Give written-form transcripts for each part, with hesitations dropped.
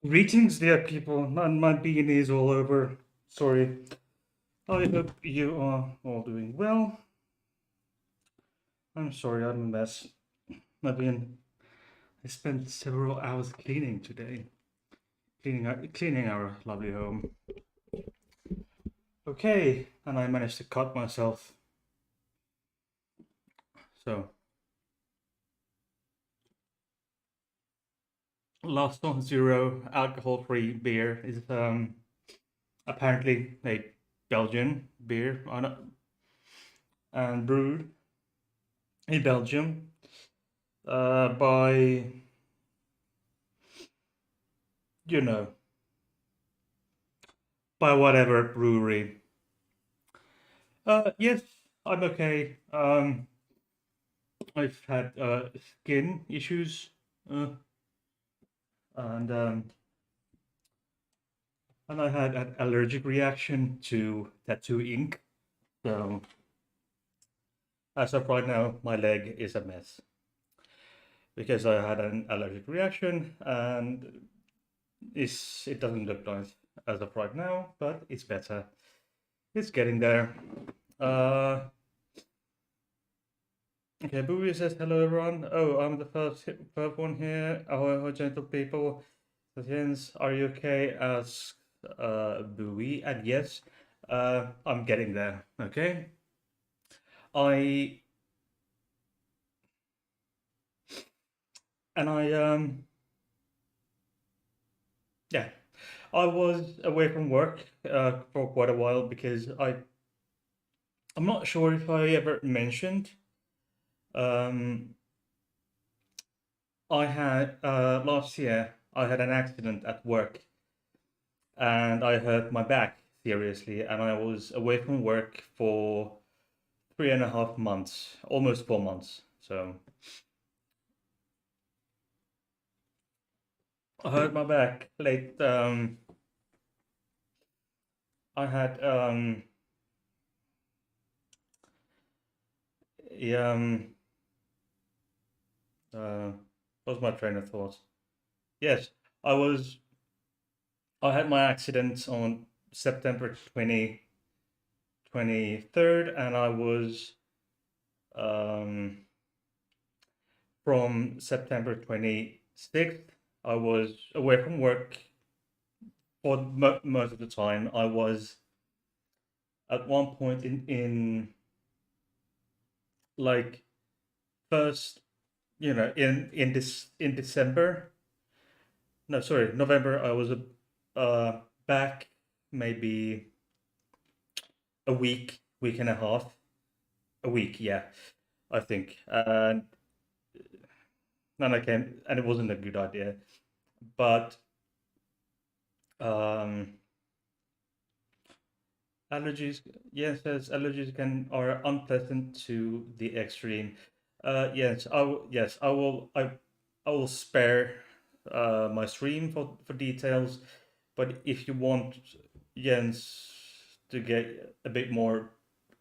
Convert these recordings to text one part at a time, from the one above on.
Greetings, dear people. My being is all over. Sorry. I hope you are all doing well. I'm sorry, I'm a mess. I've been. I spent several hours cleaning today, cleaning our lovely home. Okay, and I managed to cut myself. So, Last on Zero alcohol-free beer is apparently a Belgian beer and brewed in Belgium by you know by whatever brewery. Yes, I'm okay. I've had skin issues, uh, and um, and I had an allergic reaction to tattoo ink. So as of right now, my leg is a mess because I had an allergic reaction, and it doesn't look nice as of right now, but it's better. It's getting there. Uh, Okay, Bowie says hello everyone. Oh, I'm the first one here. Ahoy, gentle people. Says Jens, are you okay? Asks Bowie, and yes, I'm getting there. Okay, I and I yeah, I was away from work for quite a while because I'm not sure if I ever mentioned um I had last year I had an accident at work and I hurt my back seriously, and I was away from work for 3.5 months, almost 4 months. So I hurt my back late. I had um uh, what was my train of thought? Yes, I was. I had my accident on September 23rd, and I was um from September 26th. I was away from work for most of the time. I was at one point in like first, in December. No, sorry, November. I was back maybe a week and a half, a week. Yeah, I think. And then I came, and it wasn't a good idea. But um, allergies, yes, yes, allergies are unpleasant to the extreme. Yes, I will spare my stream for details. But if you want Jens to get a bit more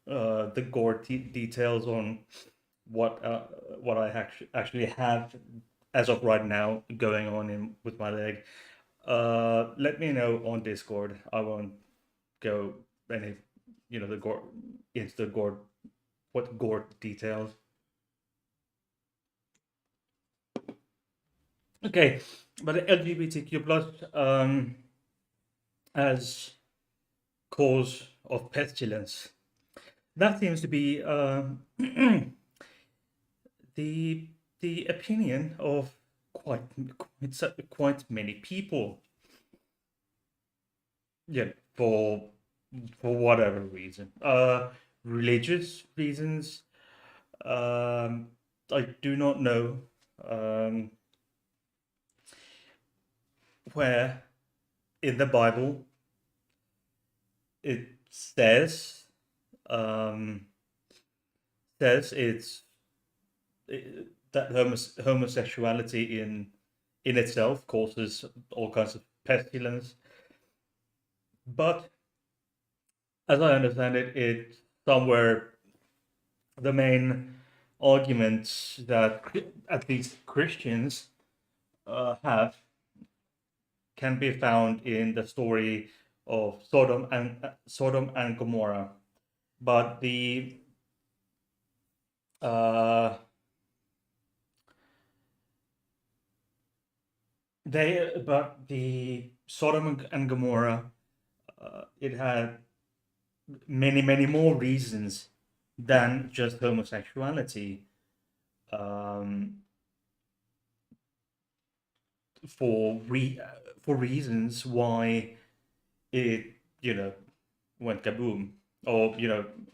the gore details on what uh, what I actually have as of right now going on in with my leg, let me know on Discord. I won't go any, the gore into the gore what gore details. Okay, but the LGBTQ plus as cause of pestilence. That seems to be the the opinion of quite many people. Yeah, for whatever reason, religious reasons. Um, I do not know um, where in the Bible it um, says that homosexuality in itself causes all kinds of pestilence. But as I understand it, it's somewhere the main arguments that at least Christians have can be found in the story of Sodom and Gomorrah. But uh, the Sodom and Gomorrah, it had many more reasons than just homosexuality, um, for for reasons why it, went kaboom, or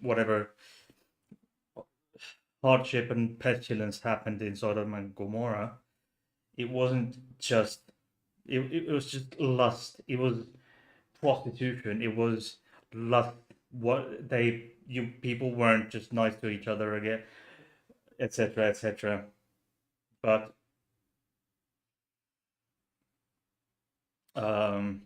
whatever hardship and pestilence happened in Sodom and Gomorrah. It wasn't just it was just lust. It was prostitution. It was lust. What they you people weren't just nice to each other again, etc., etc. But um,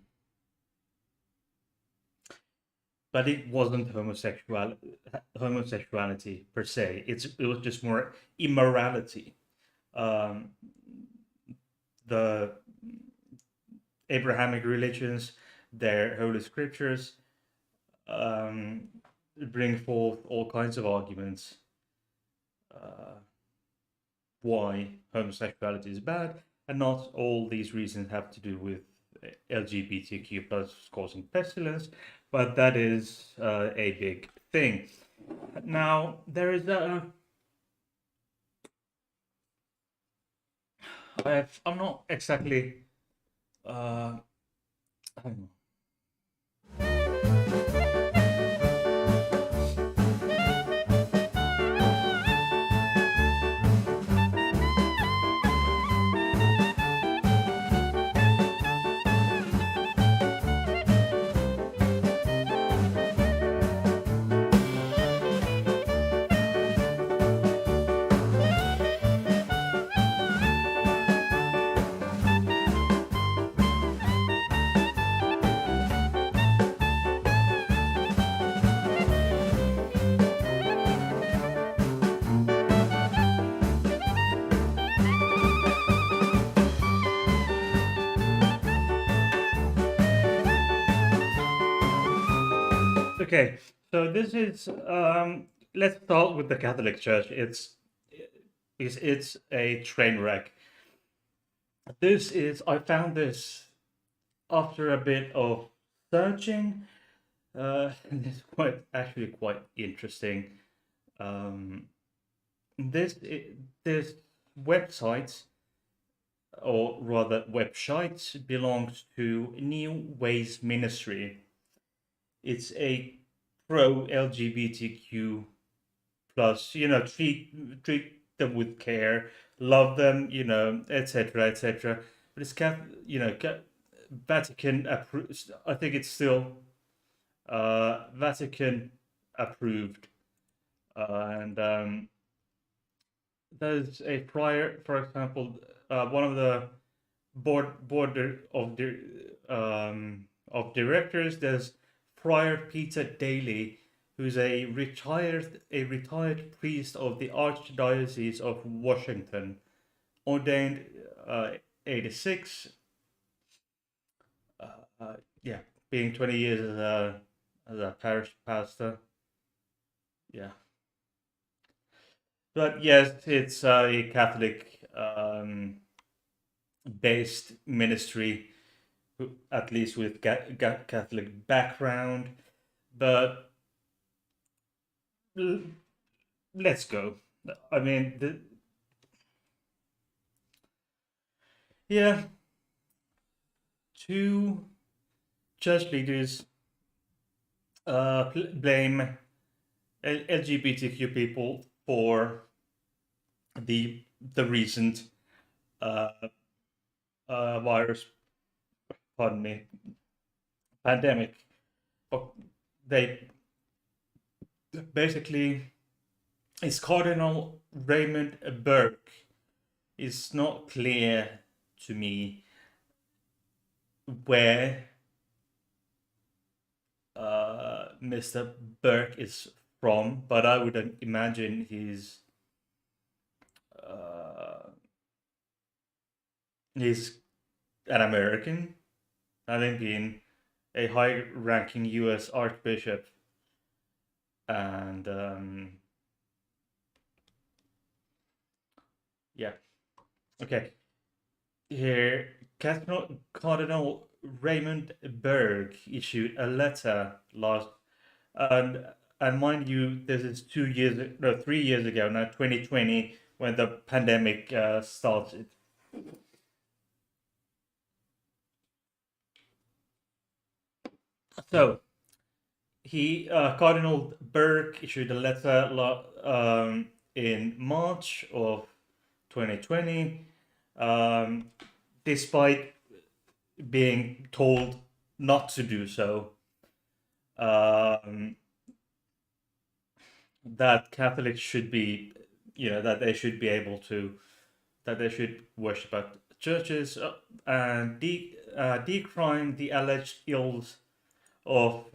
but it wasn't homosexuality per se. It was just more immorality. Um, the Abrahamic religions, their holy scriptures, um, bring forth all kinds of arguments uh, why homosexuality is bad, and not all these reasons have to do with LGBTQ plus causing pestilence, but that is a big thing. Now there is I'm not exactly uh, I don't know. Okay, so this is let's start with the Catholic Church. It's a train wreck. This is I found this after a bit of searching. And it's quite interesting. Um, this website, or rather website, belongs to New Ways Ministry. It's a pro LGBTQ plus, treat them with care, love them, etc., etc. But it's Vatican approved. I think it's still Vatican approved, and there's a prior, for example, one of the board of directors. There's Friar Peter Daly, who's a retired priest of the Archdiocese of Washington, ordained 86. Uh, yeah, being 20 years as a parish pastor. Yeah, but yes, it's a Catholic based ministry, at least with Catholic background. But let's go. I mean, yeah, two church leaders blame LGBTQ people for the recent uh, virus, pardon me, pandemic. But they basically, it's Cardinal Raymond Burke. It's not clear to me where Mr. Burke is from, but I would imagine uh, he's an American. having been a high-ranking U.S. archbishop, and yeah, okay. Here, Cardinal Raymond Berg issued a letter last, and and mind you, this is 2 years, no, 3 years ago now, 2020, when the pandemic started. So Cardinal Berg issued a letter in March of 2020, um, despite being told not to do so. Um, that Catholics should be, that they should be able to, that they should worship at churches, and decrying the alleged ills of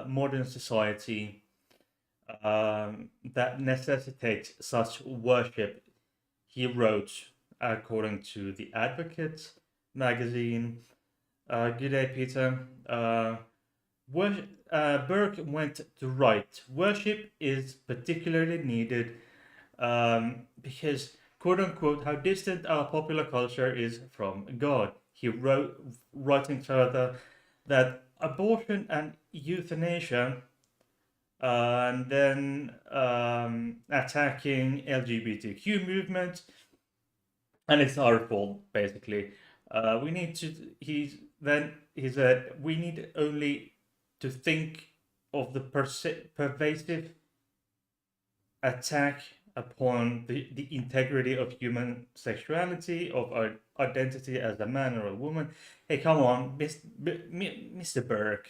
modern society that necessitates such worship, he wrote, according to the Advocate magazine. Good day, Peter. Burke went to write, worship is particularly needed because, quote unquote, how distant our popular culture is from God. He wrote, writing further, that abortion and euthanasia, and then attacking LGBTQ movement, and it's our fault basically. We need to. He said we need only to think of the pervasive attack upon the integrity of human sexuality, of our identity as a man or a woman. Hey, come on, Mr. Burke,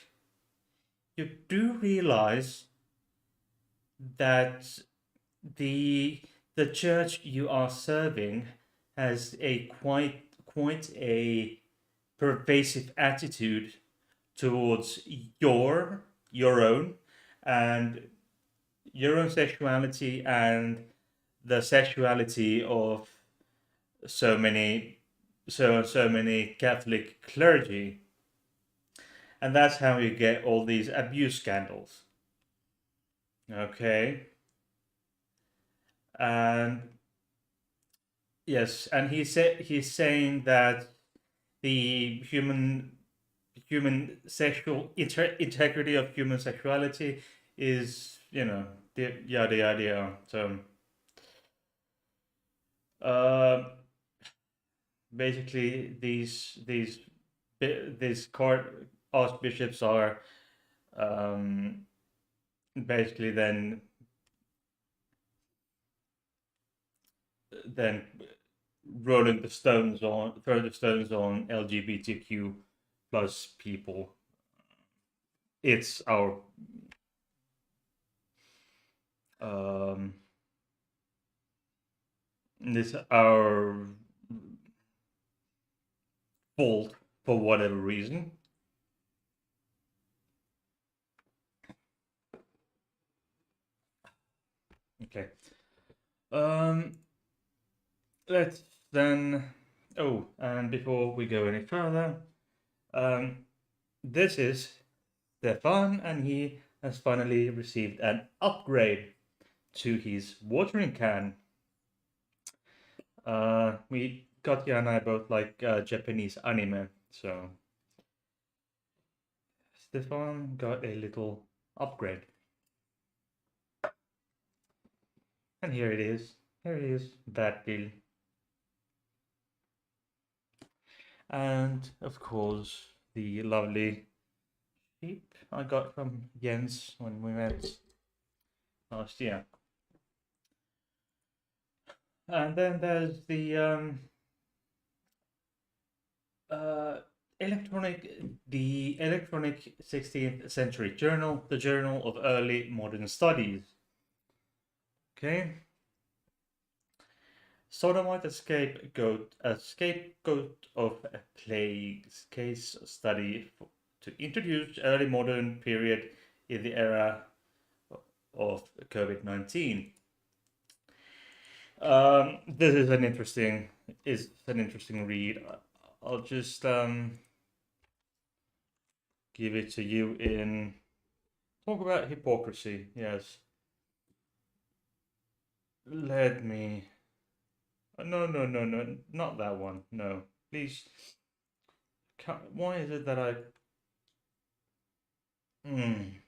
you do realize that the the church you are serving has a quite a pervasive attitude towards your own and your own sexuality and the sexuality of so many Catholic clergy, and that's how you get all these abuse scandals. Okay, and yes, and he's saying that the human sexual integrity of human sexuality is, the yada yada yada. So uh, basically, these court archbishops are um, basically then throwing the stones on LGBTQ plus people. It's um, our fault for whatever reason. Okay. Um, let's then. Oh, and before we go any further, um, this is Stefan, and he has finally received an upgrade to his watering can. Katya and I both like Japanese anime, so Stefan got a little upgrade. And here it is. Here it is, that deal. And of course, the lovely sheep I got from Jens when we met last year. And then there's the uh, electronic 16th century journal, the Journal of Early Modern Studies. Okay. Sodomite a scapegoat of a plague case study to introduce early modern period in the era of COVID-19. This is an interesting read. I'll just give it to you in talk about hypocrisy. Yes. Let me. No, no, no, no, not that one. No, please. Why is it that I? Hmm.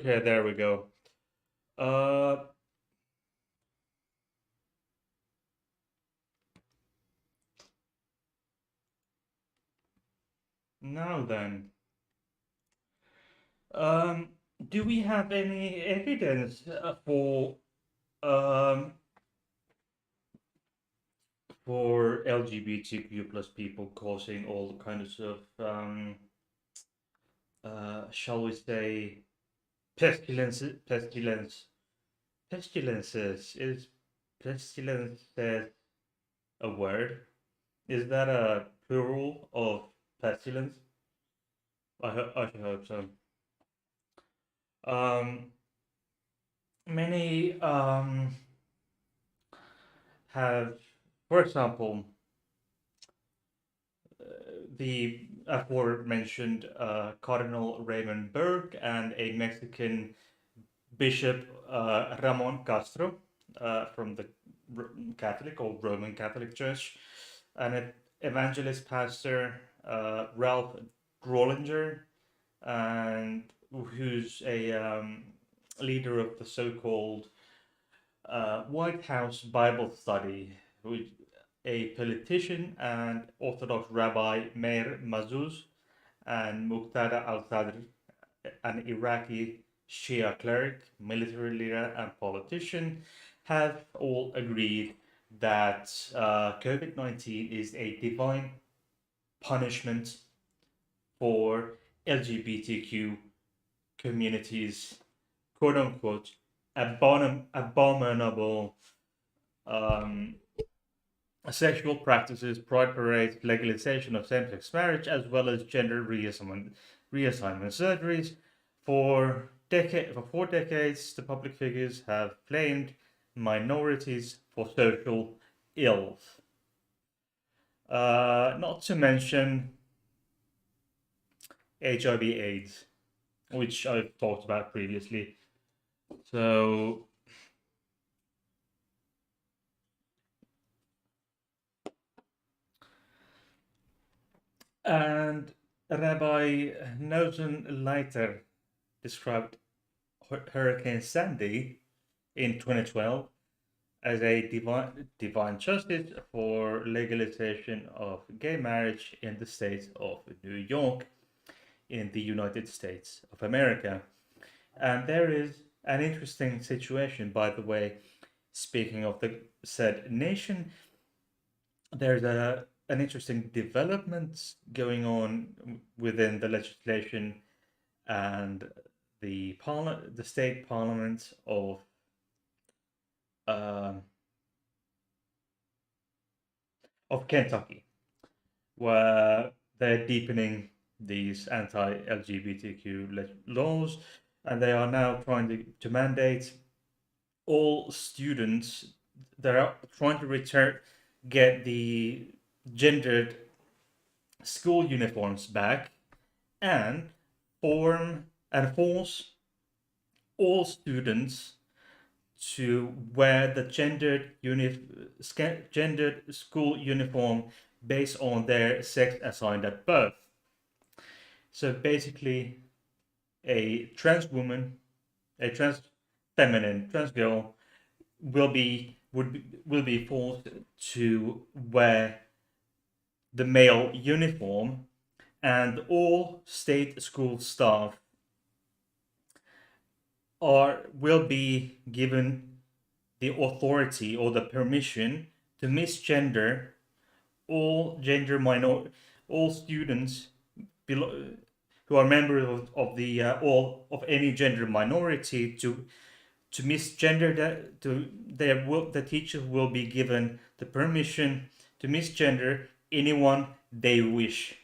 Okay, there we go. Uh, now then, um, do we have any evidence um for LGBTQ plus people causing all kinds of shall we say pestilences? Is pestilence a word? Is that a plural of pestilence? I should hope so. Um, many have, for example, the aforementioned Cardinal Raymond Burke and a Mexican Bishop Ramon Castro from the Catholic or Roman Catholic Church, and an evangelist pastor Ralph Drollinger, and who's a leader of the so-called White House Bible Study, which a politician and Orthodox Rabbi Meir Mazuz and Muqtada al-Sadr, an Iraqi Shia cleric, military leader, and politician, have all agreed that COVID-19 is a divine punishment for LGBTQ communities, quote unquote, abominable um, sexual practices, pride parades, legalization of same-sex marriage, as well as gender reassignment surgeries. For 4 decades, the public figures have blamed minorities for social ills. Not to mention HIV/AIDS, which I've talked about previously. So, and Rabbi Nozen Leiter described Hurricane Sandy in 2012 as a divine justice for legalization of gay marriage in the state of New York in the United States of America. And there is an interesting situation, by the way, speaking of the said nation, there's an interesting development going on within the legislation and the state parliament um, of Kentucky, where they're deepening these anti-LGBTQ laws, and they are now trying to mandate all students. They're trying to get the gendered school uniforms back and force all students to wear the gendered school uniform based on their sex assigned at birth. So basically, a trans woman, a trans feminine, trans girl will be forced to wear the male uniform, and all state school staff will be given the authority or the permission to misgender all all students who are members of the all of any gender minority to misgender that to the teachers will be given the permission to misgender anyone they wish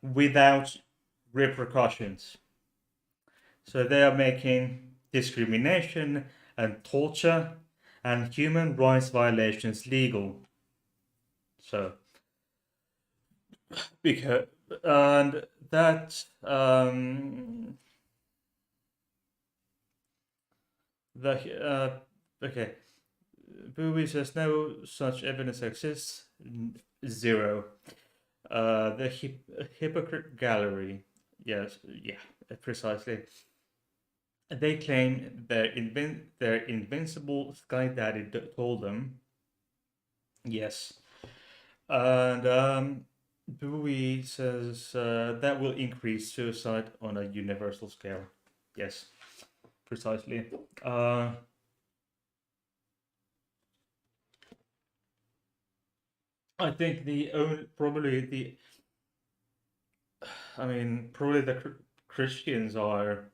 without repercussions. So they are making discrimination and torture and human rights violations legal. So because and that the okay, Bowie says no such evidence exists. Zero. The hypocrite gallery. Yes, yeah, precisely. They claim their invincible Sky Daddy told them. Yes, and Bowie says that will increase suicide on a universal scale. Yes, precisely. I think the only probably the I mean probably the Christians are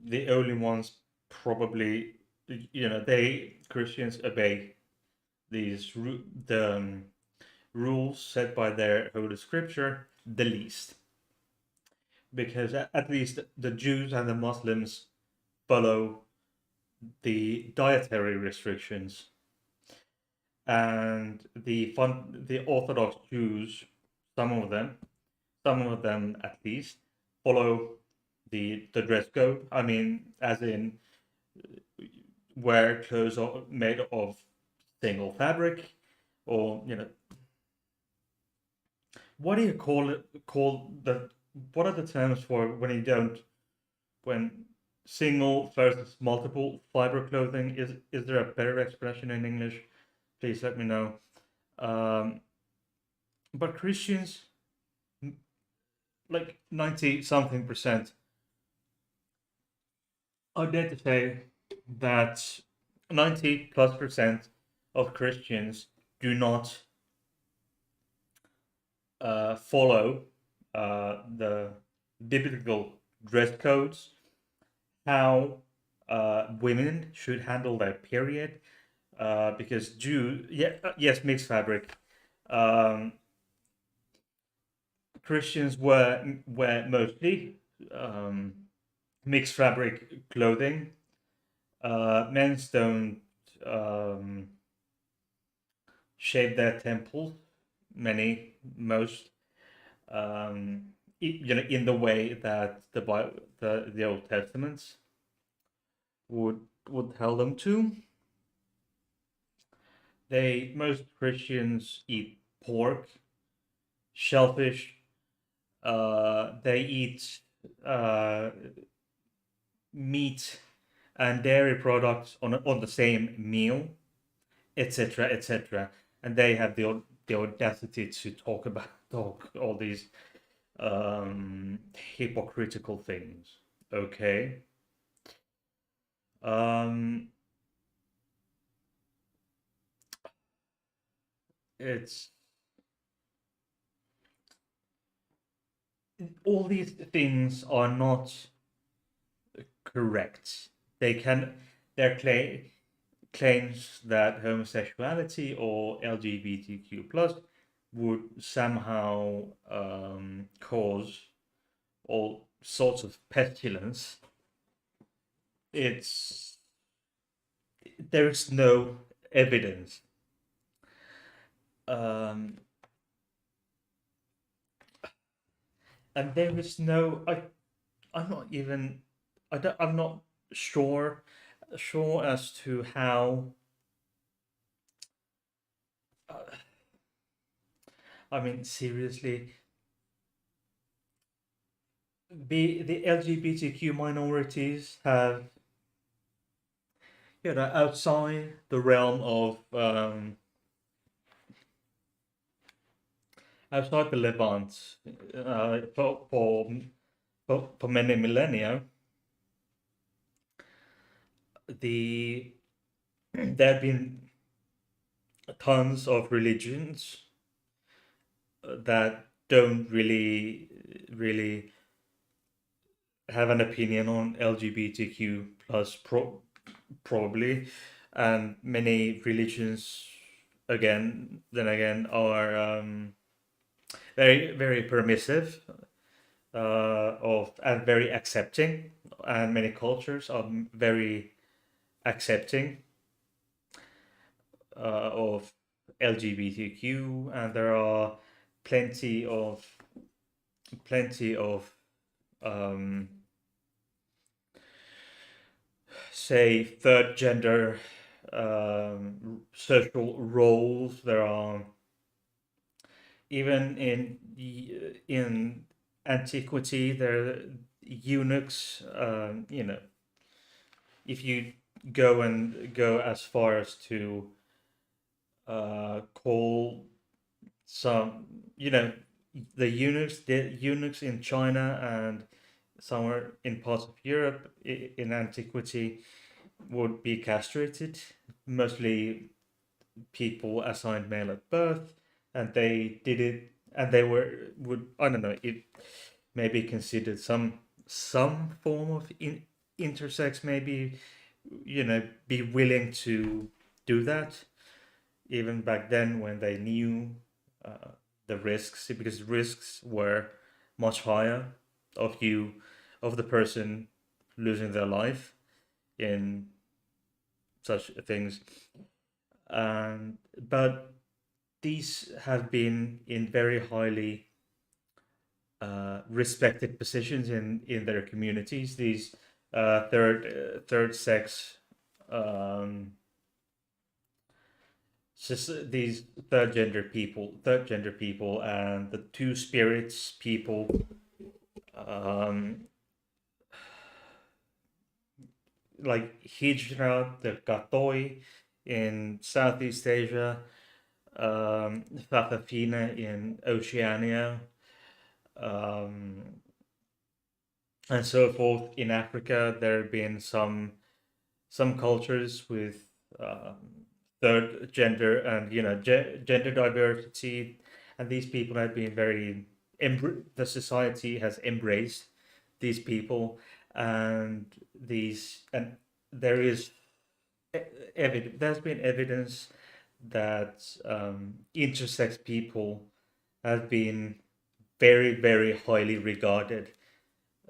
the only ones probably they Christians obey these the rules set by their holy scripture the least, because at least the Jews and the Muslims follow the dietary restrictions, and the Orthodox Jews, some of them, at least follow the dress code. I mean, as in wear clothes made of single fabric, or what do you call it? Call the what are the terms for when you don't when single versus multiple fiber clothing? Is there a better expression in English? Please let me know. Um, but Christians, like 90 something percent, I dare to say that 90+% of Christians do not follow the biblical dress codes, how women should handle their period, because yes, mixed fabric. Um, Christians wear mostly um, mixed fabric clothing. Men's don't um, shave their temples. Most, in the way that the Old Testaments would tell them to. Most Christians eat pork, shellfish. They eat uh, meat and dairy products on the same meal, etc., etc. And they have the audacity to talk all these hypocritical things. Okay. Um, it's all these things are not correct. They can their claims that homosexuality or LGBTQ plus would somehow cause all sorts of pestilence. It's There is no evidence. Um, and there is no I'm not even I'm not sure as to how uh, I mean seriously the LGBTQ minorities have outside the realm of outside the Levant for many millennia the there have been tons of religions that don't really have an opinion on LGBTQ plus probably, and many religions again are very permissive of and very accepting, and many cultures are very accepting of LGBTQ, and there are plenty of plenty of um, say third gender social roles. There are even in antiquity there eunuchs. If you go as far as to call some, the eunuchs in China and somewhere in parts of Europe in antiquity would be castrated, mostly people assigned male at birth, and they did it, and they would, I don't know, it may be considered some form of intersex, maybe, be willing to do that even back then when they knew uh, the risks, because risks were much higher of the person losing their life in such things. And but these have been in very highly respected positions in their communities. These third sex, um, these third gender people, and the two spirits people, um, like Hijra, the Katoi in Southeast Asia, Fafafina in Oceania, um, and so forth. In Africa, there have been some cultures with third gender and gender diversity, and these people have been very the society has embraced these people, and these and there is there's been evidence that intersex people have been very highly regarded,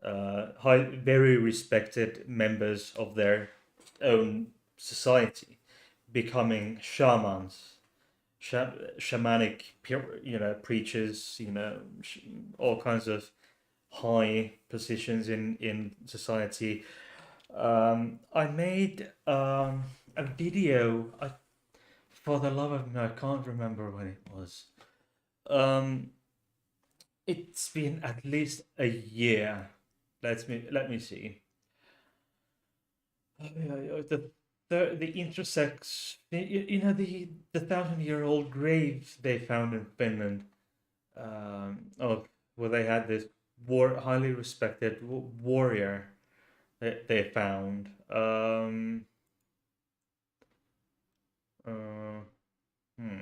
very respected members of their own society, becoming shamans, shamanic, preachers, all kinds of high positions in society. I made a video. For the love of me, I can't remember when it was. Um, it's been at least a year. Let me see. The intersex, the 1,000-year-old grave they found in Finland. Oh, where they had this highly respected warrior that they found. Uh, hmm.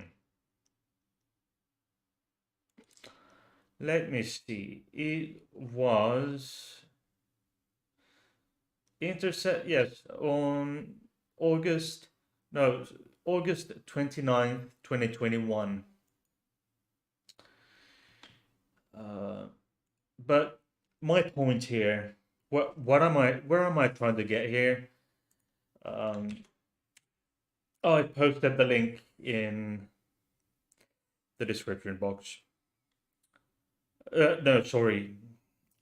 Let me see. It was intercept. Yes, on August. No, August 29th, 2021. Uh, but my point here, what am I? Where am I trying to get here? Um, I posted the link in the description box. No, sorry,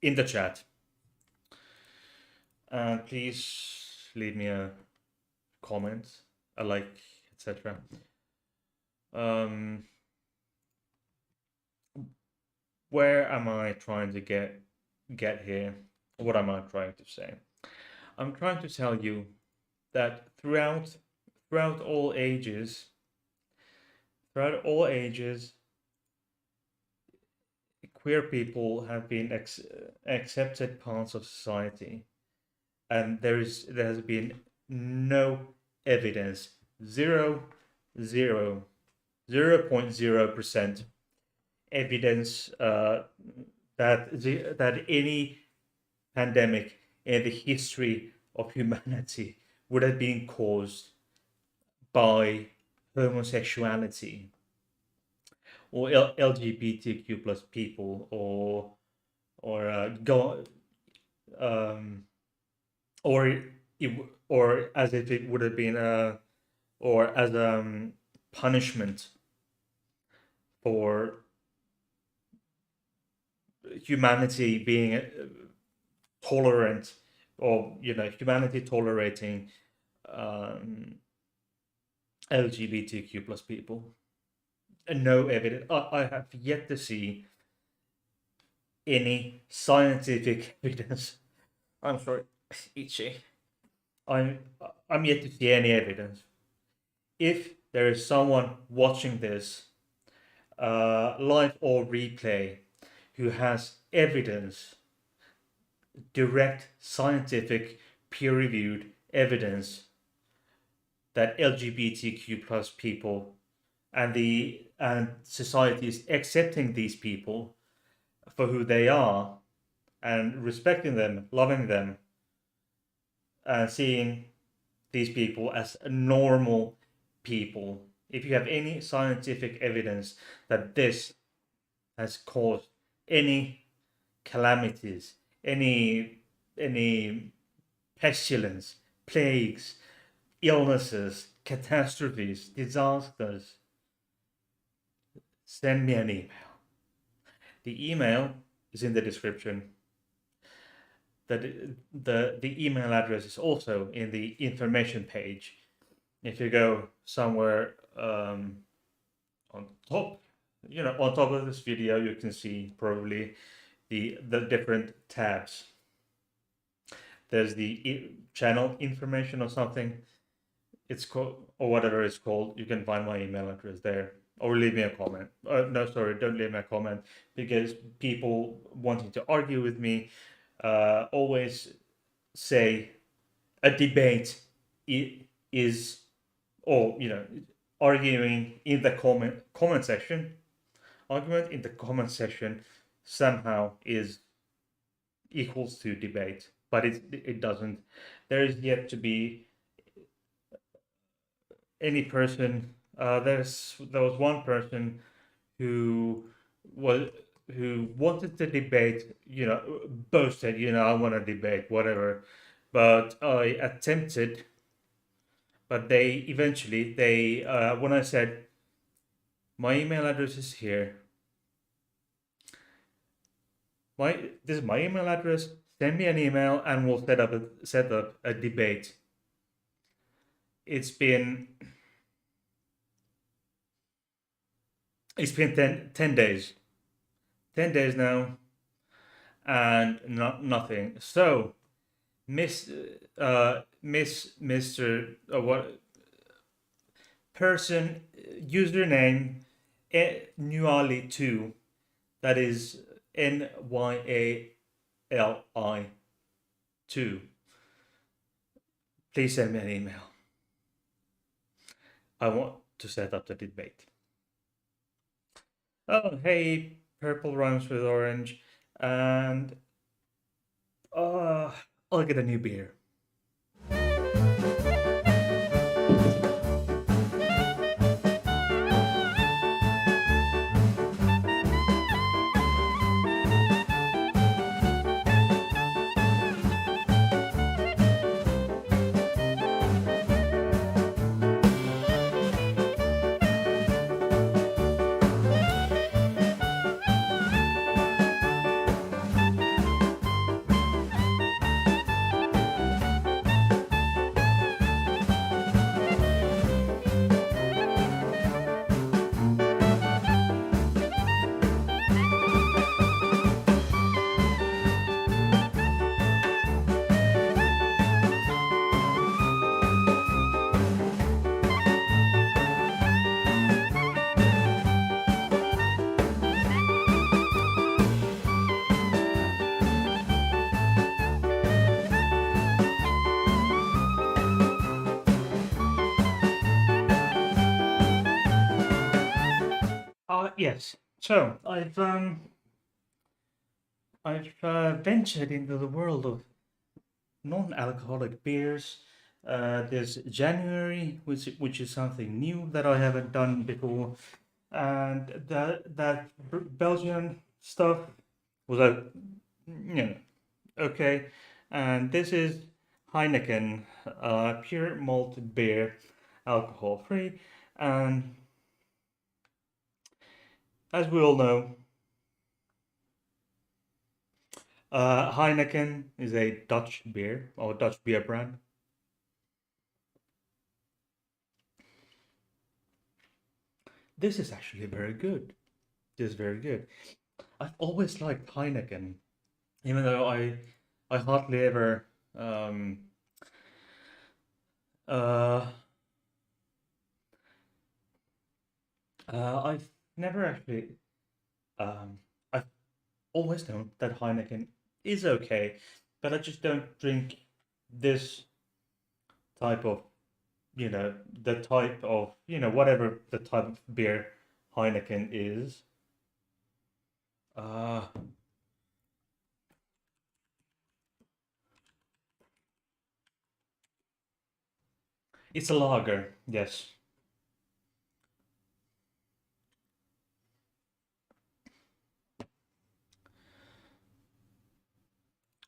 in the chat. And please leave me a comment, a like, etc. Um, where am I trying to get here? What am I trying to say? I'm trying to tell you that throughout all ages, throughout all ages, queer people have been accepted parts of society, and there has been no evidence, zero, zero. 0.0% evidence that any pandemic in the history of humanity would have been caused by homosexuality or LGBTQ plus people or um, or or as if it would have been or as punishment for humanity being tolerant, or humanity tolerating um, LGBTQ plus people. And no evidence. I have yet to see any scientific evidence. I'm sorry, itchy. I'm I'm yet to see any evidence. If there is someone watching this live or replay who has evidence, direct scientific peer-reviewed evidence that LGBTQ plus people and society is accepting these people for who they are and respecting them, loving them, and seeing these people as normal people. If you have any scientific evidence that this has caused any calamities, any pestilence, plagues, illnesses, catastrophes, disasters, send me an email. The email is in the description. The email address is also in the information page. If you go somewhere on top, on top of this video, you can see probably the different tabs. There's the channel information or something. It's called, or whatever it's called. You can find my email address there, or leave me a comment. No, sorry, don't leave me a comment, because people wanting to argue with me always say a debate is, or arguing in the comment section. Argument in the comment section somehow is equals to debate, but it doesn't. There is yet to be any person. There was one person who was who wanted to debate. Boasted. I want to debate whatever, but I attempted. But they when I said my email address is here, this is my email address. Send me an email and we'll set up a debate. It's been 10 days. 10 days now, and nothing. So, Mr. What person username Nyali2, that is NYALI2. Please send me an email. I want to set up the debate. Oh, hey, purple rhymes with orange, and I'll get a new beer. Yes. So I've ventured into the world of non-alcoholic beers. There's January, which is something new that I haven't done before, and that Belgian stuff was okay, and this is Heineken, pure malt beer, alcohol free, and as we all know, Heineken is a Dutch beer or Dutch beer brand. This is actually very good. This is very good. I've always liked Heineken, even though I hardly ever um uh I've never actually I've always known that Heineken is okay, but I just don't drink this type of the type of whatever the type of beer Heineken is. Uh it's a lager, yes.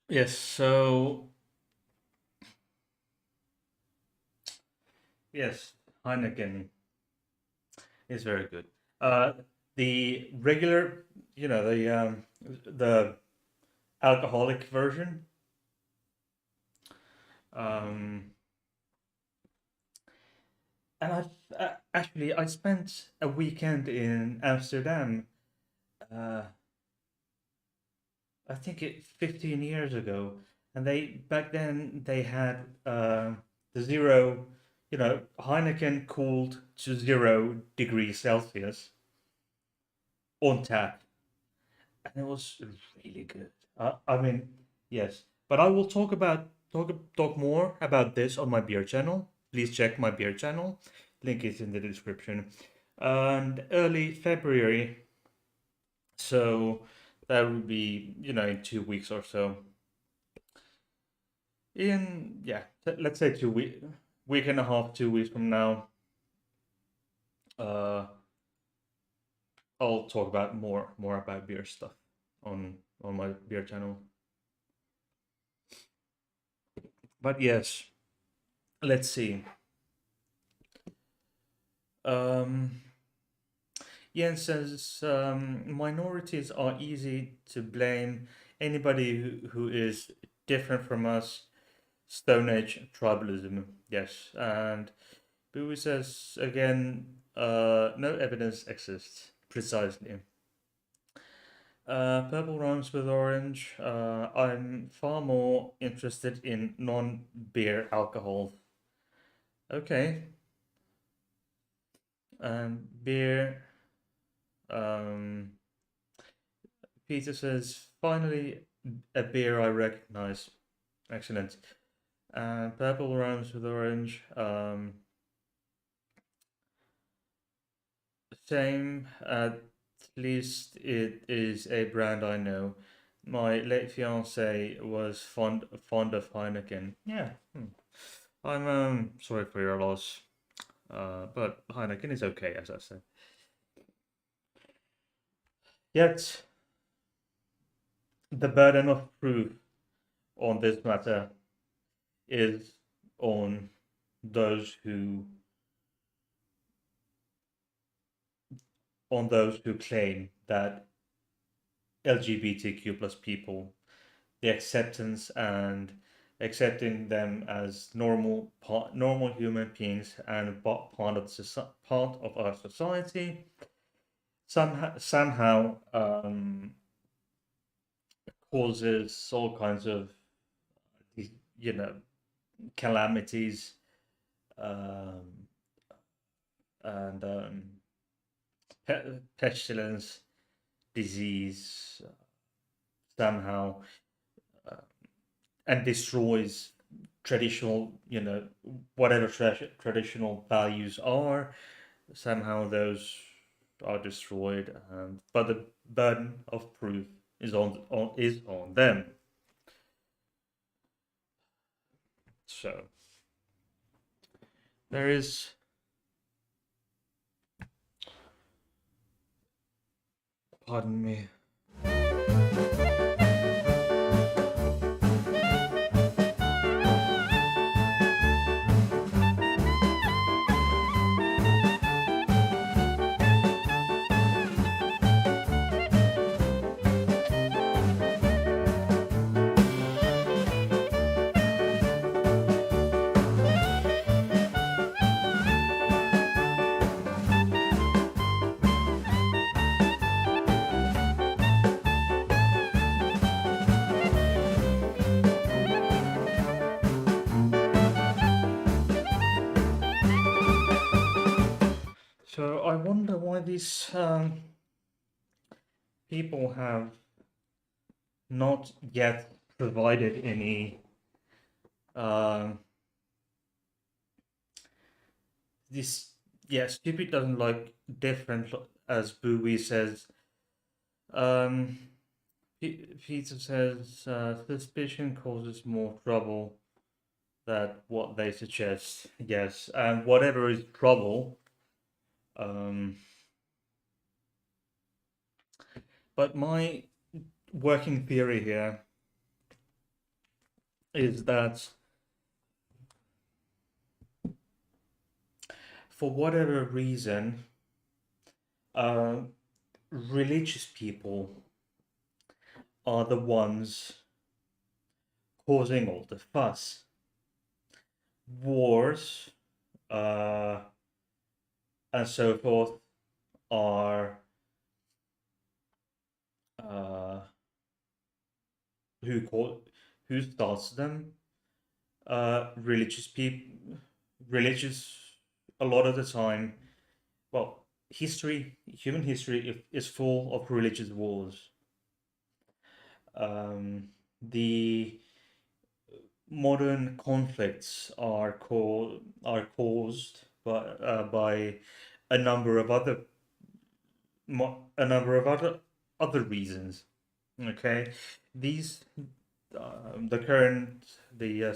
Yes, so yes, Heineken is very good. Uh, the regular, the alcoholic version. Um, and actually I spent a weekend in Amsterdam. Uh, I think 15 years ago, and they back then they had the zero, Heineken cooled to 0 degrees Celsius on tap, and it was really good. I mean, yes, but I will talk more about this on my beer channel. Please check my beer channel. Link is in the description. And early February, so that would be in 2 weeks or so. In yeah, let's say 2 week, week and a half, 2 weeks from now. Uh, I'll talk about more about beer stuff on my beer channel. But yes, let's see. Um, Jens says minorities are easy to blame. Anybody who is different from us, Stone Age tribalism. Yes, and Bowie says again, no evidence exists. Precisely. Purple rhymes with orange. I'm far more interested in non-beer alcohol. Okay, and beer. Um, Peter says, finally, a beer I recognize. Excellent. And purple rhymes with orange. Same. At least it is a brand I know. My late fiance was fond of Heineken. Yeah. I'm sorry for your loss. But Heineken is okay, as I said. Yet the burden of proof on this matter is on those who claim that LGBTQ plus people, the acceptance and accepting them as normal human beings and part of our society somehow causes all kinds of you know calamities, um, and pestilence, disease, somehow, uh, and destroys traditional, whatever traditional values are. Somehow those. are destroyed, and but the burden of proof is on them. So there is, pardon me. So I wonder why these people have not yet provided any um this. Yeah, stupid doesn't like different, as Bowie says. um Peter says suspicion causes more trouble than what they suggest. Yes, and whatever is trouble. um but my working theory here is that for whatever reason, uh, religious people are the ones causing all the fuss. Wars, uh, and so forth are uh, who call who starts them? Religious people, religious. A lot of the time, well, human history is full of religious wars. The modern conflicts are caused by a number of other reasons. Okay, these the current the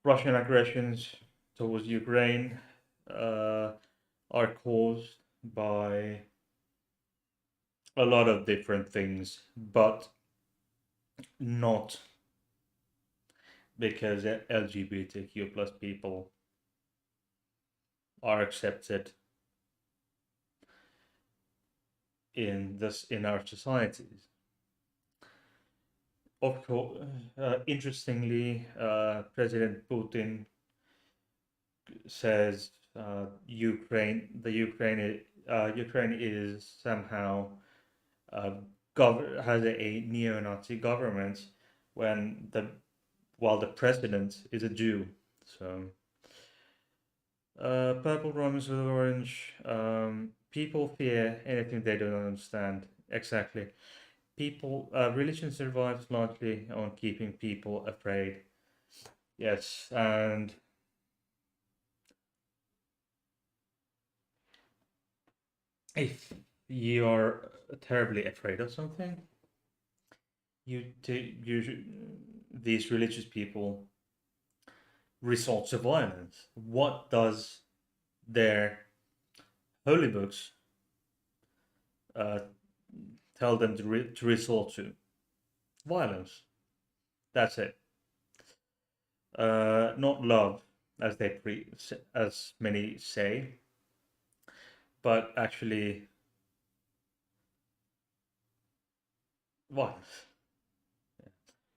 Russian aggressions towards Ukraine uh, are caused by a lot of different things, but not because LGBTQ plus people are accepted in our societies. Of course, interestingly, President Putin says Ukraine is somehow uh, has a neo-Nazi government when the while the president is a Jew. So purple rhymes with orange. People fear anything they don't understand. Exactly. Religion survives largely on keeping people afraid. Yes, and if you're terribly afraid of something, these religious people resort to violence. What does their holy books uh, tell them to resort to? Violence. That's it. Not love, as many say, but actually violence.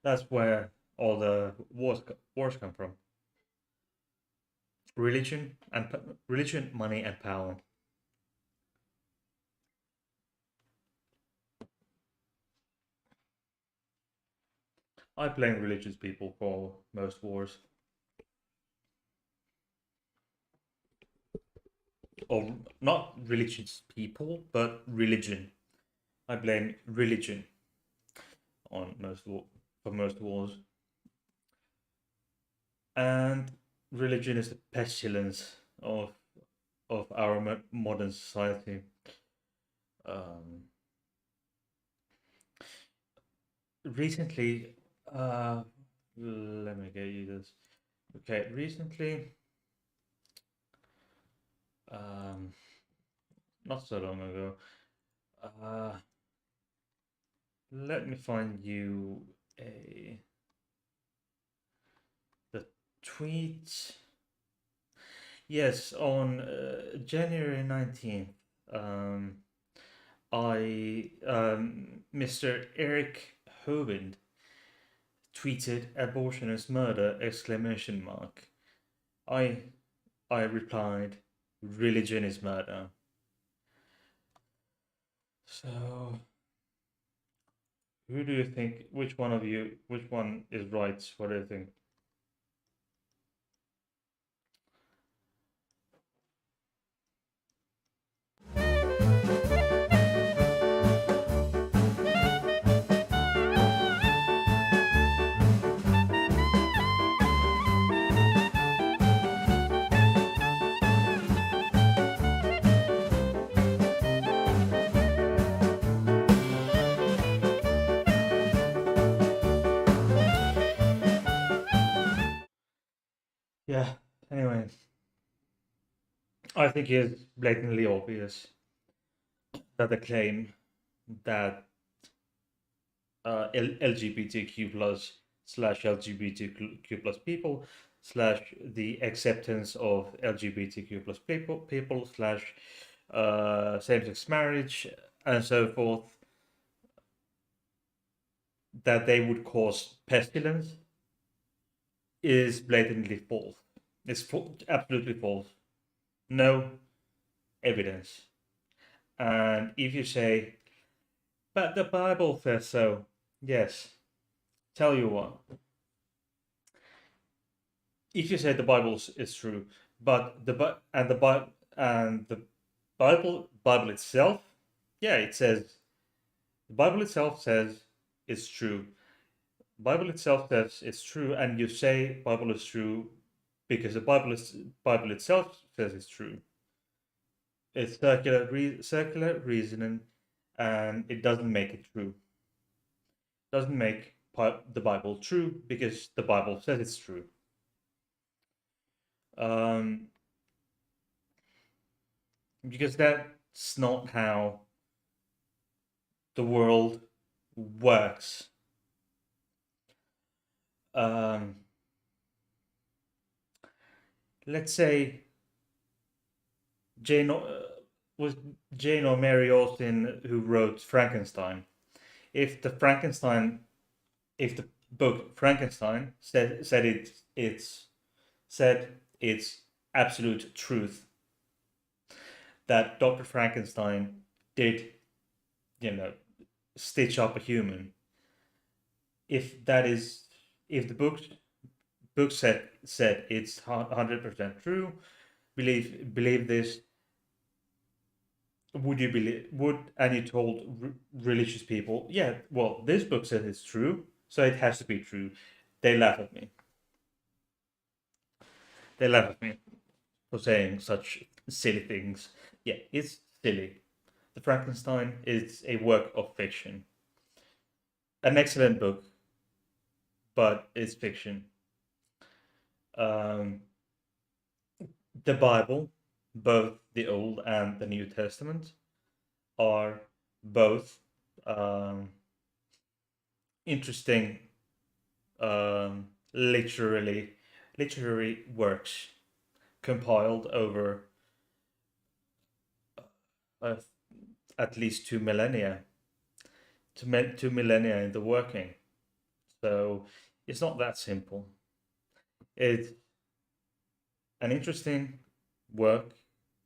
That's where all the wars come from. Religion, money, and power. I blame religious people for most wars, or not religious people, but religion. I blame religion on for most wars, and religion is the pestilence of our modern society. Um, Recently, let me get you this. Okay, recently, um, not so long ago, uh, let me find you a the tweet. Yes, on January 19th, um, Mr. Eric Hovind tweeted "Abortion is murder!" exclamation mark. I I replied, "Religion is murder." So, who do you think? Which one of you? Which one is right? What do you think? Yeah. Anyway, I think it's blatantly obvious that the claim that LGBTQ plus slash LGBTQ plus people slash the acceptance of LGBTQ plus people slash same sex marriage and so forth, that they would cause pestilence is blatantly false. It's absolutely false. No evidence. And if you say, but the Bible says so, yes, tell you what, if you say the Bible is true, but the Bible itself, yeah, it says the Bible itself says it's true. Bible itself says it's true, and you say Bible is true because the Bible itself says it's true. It's circular reasoning, and it doesn't make it true. Doesn't make the Bible true because the Bible says it's true. Um, because that's not how the world works. Um, let's say Jane was Jane or Mary Austen who wrote Frankenstein. If the Frankenstein, if the book Frankenstein said it's absolute truth that Dr. Frankenstein did, you know, stitch up a human. If that is, if the book said it's 100% true, believe this. Would you believe? Would and you told religious people, yeah, well, this book says it's true, so it has to be true. They laugh at me. They laugh at me for saying such silly things. Yeah, it's silly. The Frankenstein is a work of fiction, an excellent book, but it's fiction. Um, the Bible, both the Old and the New Testament, are both um, interesting literally literary works compiled over uh, at least 2 millennia, 2 millennia in the working. So it's not that simple. It's an interesting work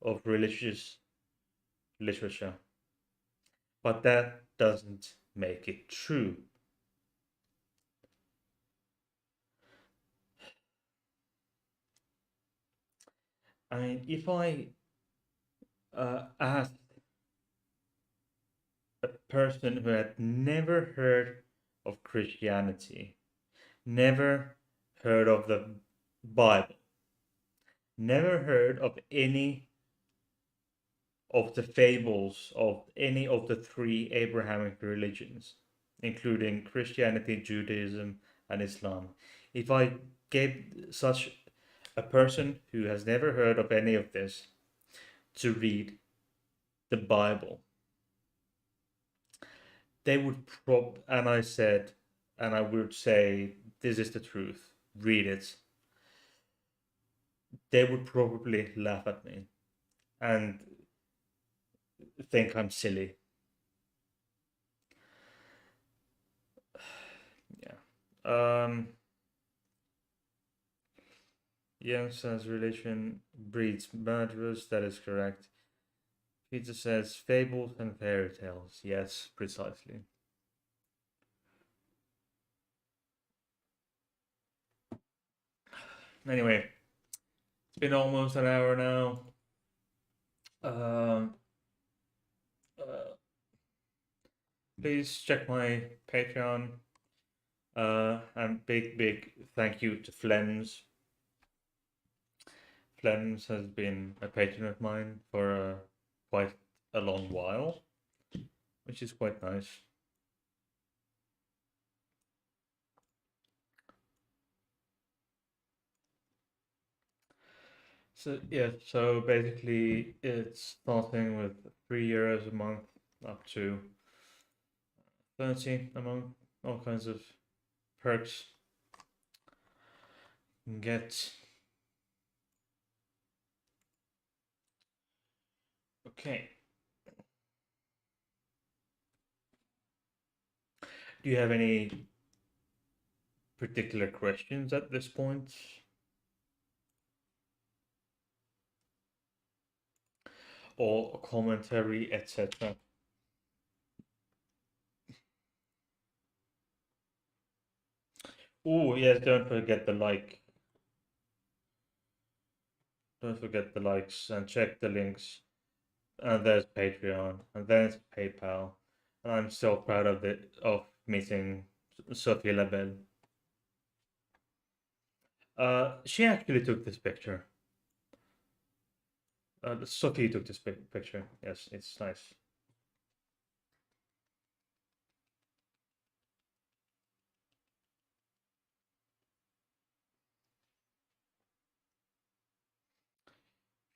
of religious literature, but that doesn't make it true. I mean, if I ask a person who had never heard of Christianity, never heard of the Bible, never heard of any of the fables of any of the three Abrahamic religions, including Christianity, Judaism, and Islam. If I gave such a person who has never heard of any of this to read the Bible, they would and I said, and I would say, this is the truth, read it. They would probably laugh at me and think I'm silly. Yeah. Young says religion breeds murderers. That is correct. Peter says fables and fairy tales. Yes, precisely. Anyway, it's been almost an hour now. Um, uh, Please check my Patreon. And big thank you to Flems. Flems has been a patron of mine for quite a long while, which is quite nice. So yeah, so basically it's starting with €3 a month up to 30 a month, all kinds of perks you can get. Okay. Do you have any particular questions at this point? Or commentary, etc. Oh yes, don't forget the like. Don't forget the likes and check the links. And there's Patreon, and then it's PayPal. And I'm so proud of meeting Sophie Labelle. She actually took this picture. Sophie took this picture. Yes, it's nice.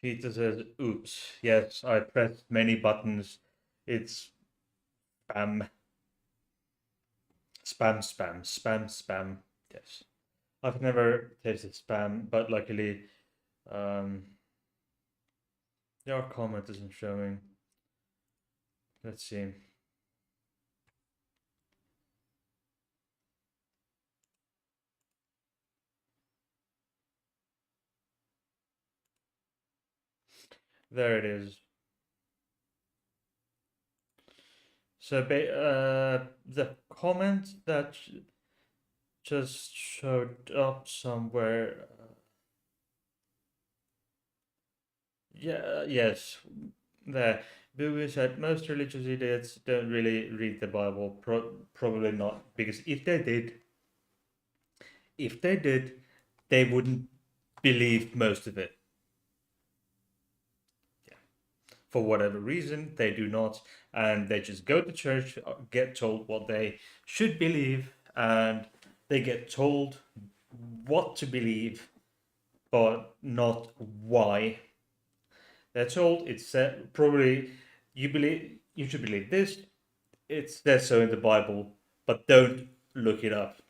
Peter says, "Oops, yes, I pressed many buttons. It's spam, spam. Yes, I've never tasted spam, but luckily, um, your comment isn't showing. Let's see. There it is. So the comment that just showed up somewhere. Yeah, yes, there. Bowie said most religious idiots don't really read the Bible. Probably not, because if they did, they wouldn't believe most of it. Yeah. For whatever reason, they do not, and they just go to church, get told what they should believe, and they get told what to believe, but not why. They're told it's probably you should believe this. It says so in the Bible, but don't look it up.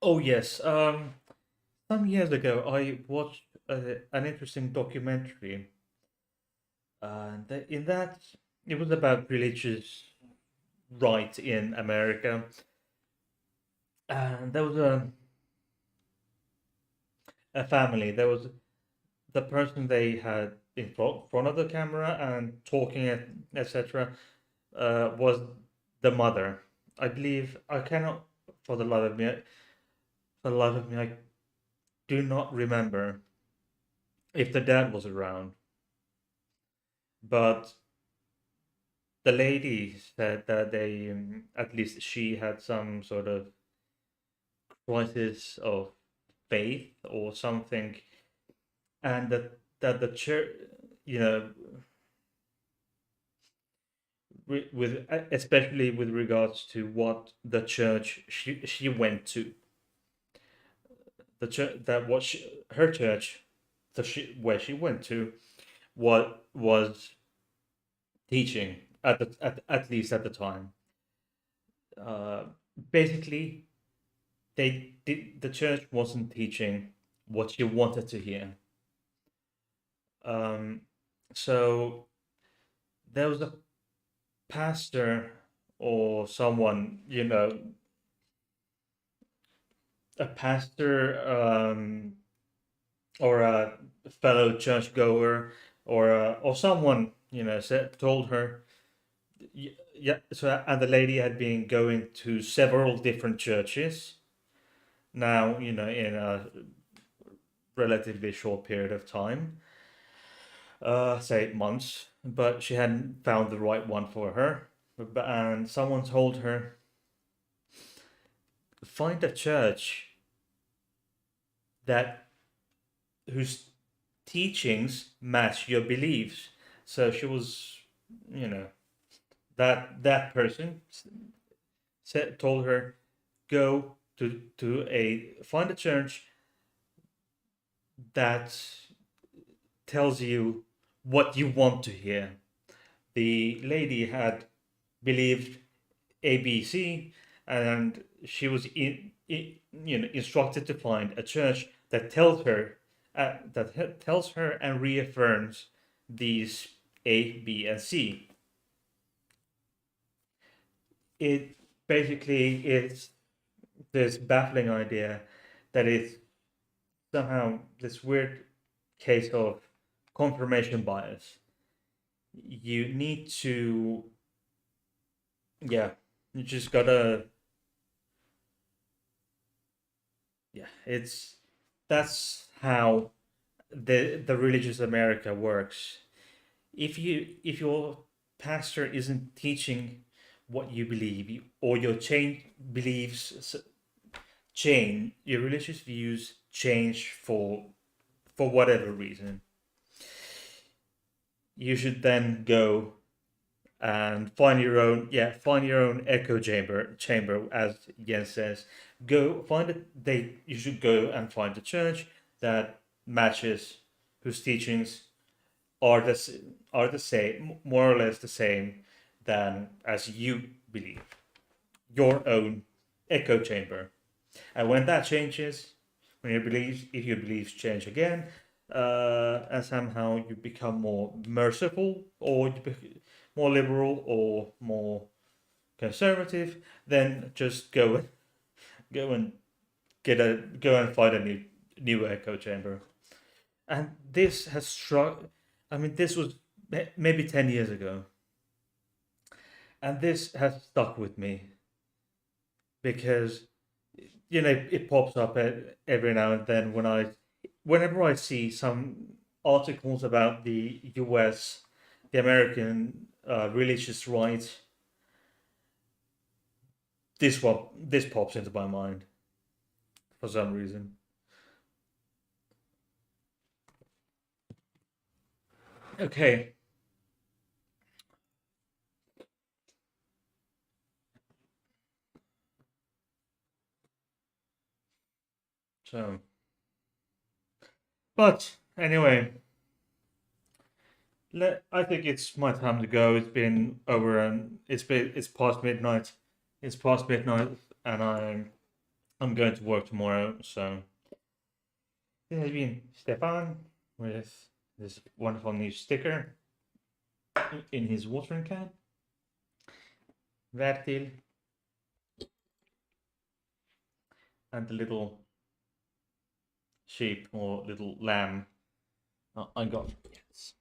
Oh yes, some years ago I watched an interesting documentary, and in that it was about religious right in America, and there was a family. There was the person they had in front of the camera and talking, etc. Was the mother. I believe I cannot, for the life of me, I do not remember if the dad was around. But the lady said that at least she had some sort of crisis of faith or something, and that the church, you know, with especially with regards to what the church she went to, the church that what her church, where she went to, what was teaching at least at the time. Uh, Basically, the church wasn't teaching what she wanted to hear. Um, so there was a pastor or someone, a pastor, or a fellow churchgoer, or someone, told her, yeah. So and the lady had been going to several different churches now, in a relatively short period of time, say months, but she hadn't found the right one for her. And someone told her, find a church that whose teachings match your beliefs. So she was, you know, that person told her, go to a find a church that tells you what you want to hear. The lady had believed ABC, and she was instructed to find a church that tells her and reaffirms these A, B, and C. It basically is this baffling idea that is somehow this weird case of confirmation bias. You need to, yeah, you just gotta, yeah, that's how the religious America works. If your pastor isn't teaching what you believe, or your beliefs change, your religious views change for whatever reason, you should then go and find your own echo chamber, as Jens says. Go find it. You should go and find a church that matches, whose teachings are the same, more or less the same, than as you believe, your own echo chamber. And when that changes, if your beliefs change again, and somehow you become more merciful, or more liberal, or more conservative, then just go and go and find a new echo chamber. And this has struck. I mean, this was maybe 10 years ago, and this has stuck with me because it pops up every now and then whenever I see some articles about the U.S., the American religious right. This pops into my mind for some reason. Okay, so but anyway, I think it's my time to go. It's been over, and it's past midnight. It's past midnight, and I'm going to work tomorrow. So this has been Stefan with this wonderful new sticker in his watering can. Vertil and the little sheep or little lamb I got. Yes.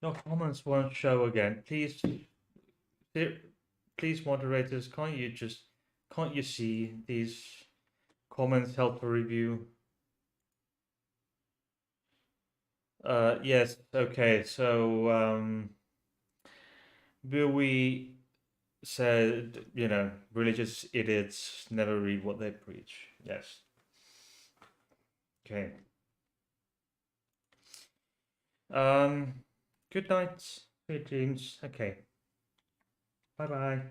Your comments won't show again. Please, moderators, can't you see these comments help a review? Yes. Okay. So will we said, religious idiots never read what they preach. Yes. Okay. Good night, sweet dreams. Okay. Bye bye.